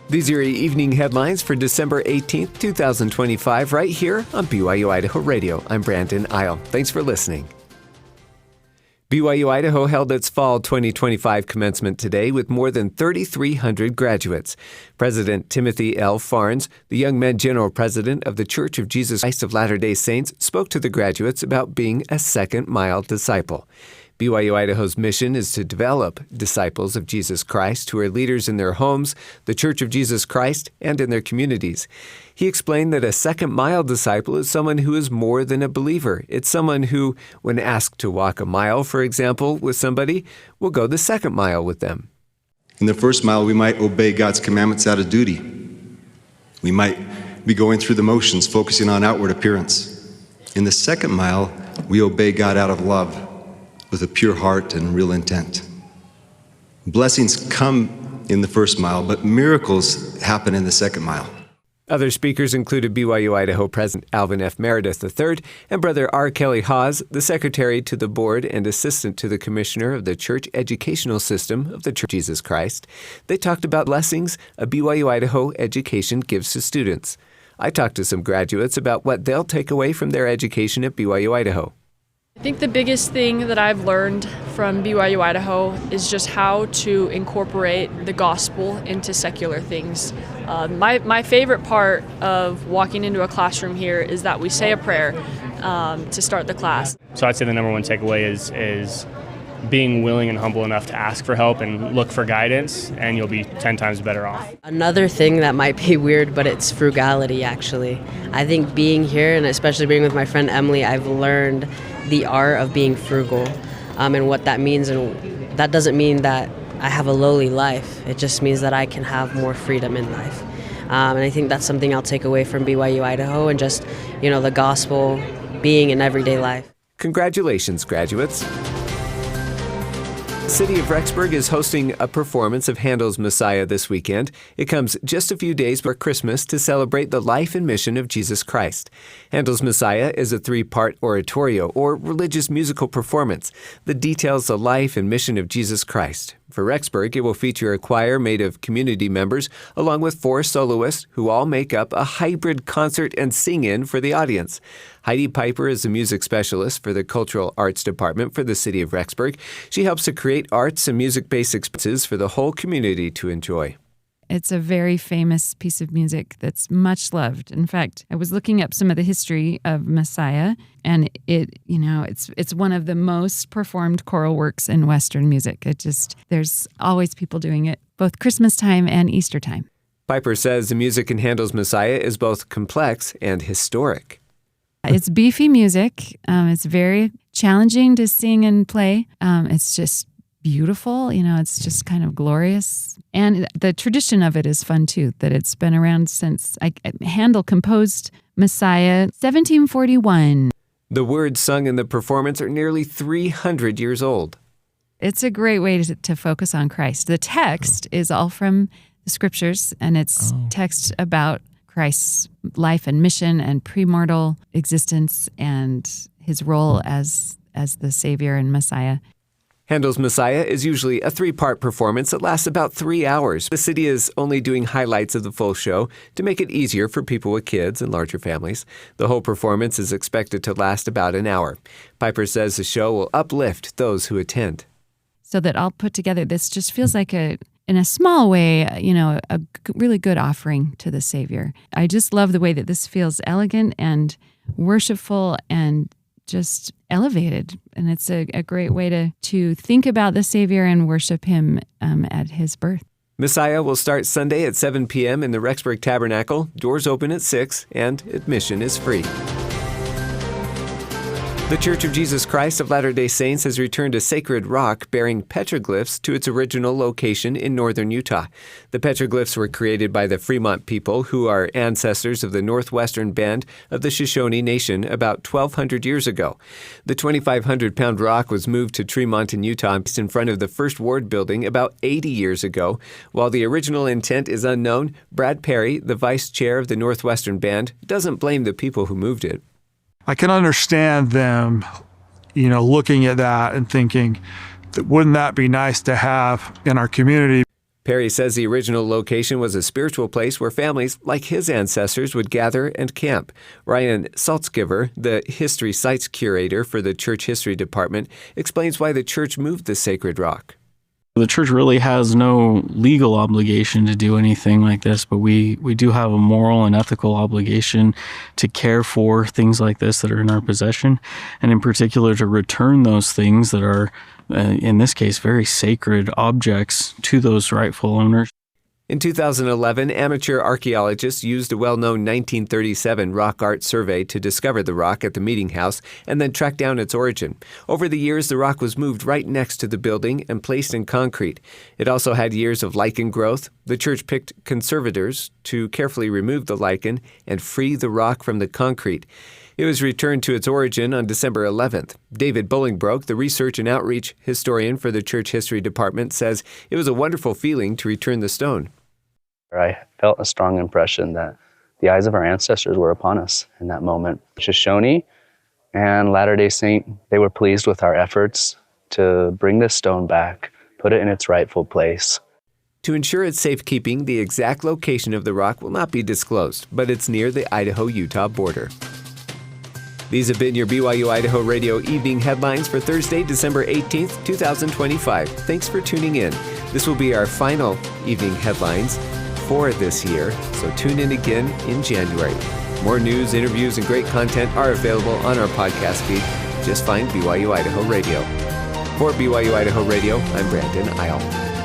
These are your evening headlines for December 18th, 2025, right here on BYU-Idaho Radio. I'm Brandon Isle. Thanks for listening. BYU-Idaho held its fall 2025 commencement today with more than 3,300 graduates. President Timothy L. Farnes, the Young Men General President of the Church of Jesus Christ of Latter-day Saints, spoke to the graduates about being a second-mile disciple. BYU-Idaho's mission is to develop disciples of Jesus Christ who are leaders in their homes, the Church of Jesus Christ, and in their communities. He explained that a second-mile disciple is someone who is more than a believer. It's someone who, when asked to walk a mile, for example, with somebody, will go the second mile with them. In the first mile, we might obey God's commandments out of duty. We might be going through the motions, focusing on outward appearance. In the second mile, we obey God out of love, with a pure heart and real intent. Blessings come in the first mile, but miracles happen in the second mile. Other speakers included BYU-Idaho President Alvin F. Meredith III and Brother R. Kelly Hawes, the Secretary to the Board and Assistant to the Commissioner of the Church Educational System of the Church of Jesus Christ. They talked about blessings a BYU-Idaho education gives to students. I talked to some graduates about what they'll take away from their education at BYU-Idaho. I think the biggest thing that I've learned from BYU-Idaho is just how to incorporate the gospel into secular things. My favorite part of walking into a classroom here is that we say a prayer to start the class. So I'd say the number one takeaway is being willing and humble enough to ask for help and look for guidance, and you'll be 10 times better off. Another thing that might be weird, but it's frugality, actually. I think being here, and especially being with my friend Emily, I've learned the art of being frugal and what that means. And that doesn't mean that I have a lowly life. It just means that I can have more freedom in life. And I think that's something I'll take away from BYU-Idaho and just, the gospel being in everyday life. Congratulations, graduates. The city of Rexburg is hosting a performance of Handel's Messiah this weekend. It comes just a few days before Christmas to celebrate the life and mission of Jesus Christ. Handel's Messiah is a 3-part oratorio or religious musical performance that details the life and mission of Jesus Christ. For Rexburg, it will feature a choir made of community members along with 4 soloists who all make up a hybrid concert and sing-in for the audience. Heidi Piper is a music specialist for the Cultural Arts Department for the city of Rexburg. She helps to create arts and music-based experiences for the whole community to enjoy. It's a very famous piece of music that's much loved. In fact, I was looking up some of the history of Messiah, and it's one of the most performed choral works in Western music. There's always people doing it, both Christmas time and Easter time. Piper says the music in Handel's Messiah is both complex and historic. It's beefy music. It's very challenging to sing and play. It's just beautiful. It's just kind of glorious. And the tradition of it is fun, too, that it's been around since Handel composed Messiah 1741. The words sung in the performance are nearly 300 years old. It's a great way to focus on Christ. The text is all from the scriptures, and it's text about Christ's life and mission and premortal existence and his role as the Savior and Messiah. Handel's Messiah is usually a 3-part performance that lasts about 3 hours. The city is only doing highlights of the full show to make it easier for people with kids and larger families. The whole performance is expected to last about an hour. Piper says the show will uplift those who attend. So that all put together, this just feels like in a small way, a really good offering to the Savior. I just love the way that this feels elegant and worshipful and just elevated. And it's a great way to think about the Savior and worship him at his birth. Messiah will start Sunday at 7 p.m. in the Rexburg Tabernacle. Doors open at 6, and admission is free. The Church of Jesus Christ of Latter-day Saints has returned a sacred rock bearing petroglyphs to its original location in northern Utah. The petroglyphs were created by the Fremont people, who are ancestors of the northwestern band of the Shoshone Nation about 1,200 years ago. The 2,500-pound rock was moved to Tremont in Utah in front of the First Ward building about 80 years ago. While the original intent is unknown, Brad Perry, the vice chair of the northwestern band, doesn't blame the people who moved it. I can understand them, looking at that and thinking that wouldn't that be nice to have in our community. Perry says the original location was a spiritual place where families like his ancestors would gather and camp. Ryan Saltzgiver, the history sites curator for the church history department, explains why the church moved the sacred rock. The church really has no legal obligation to do anything like this, but we do have a moral and ethical obligation to care for things like this that are in our possession, and in particular to return those things that are, in this case, very sacred objects to those rightful owners. In 2011, amateur archaeologists used a well-known 1937 rock art survey to discover the rock at the Meeting House and then track down its origin. Over the years, the rock was moved right next to the building and placed in concrete. It also had years of lichen growth. The church picked conservators to carefully remove the lichen and free the rock from the concrete. It was returned to its origin on December 11th. David Bullingbroke, the research and outreach historian for the church history department, says it was a wonderful feeling to return the stone. I felt a strong impression that the eyes of our ancestors were upon us in that moment. Shoshone and Latter-day Saint, they were pleased with our efforts to bring this stone back, put it in its rightful place. To ensure its safekeeping, the exact location of the rock will not be disclosed, but it's near the Idaho-Utah border. These have been your BYU-Idaho Radio Evening Headlines for Thursday, December 18th, 2025. Thanks for tuning in. This will be our final Evening Headlines for this year, so tune in again in January. More news, interviews, and great content are available on our podcast feed. Just find BYU Idaho Radio. For BYU Idaho Radio, I'm Brandon Isle.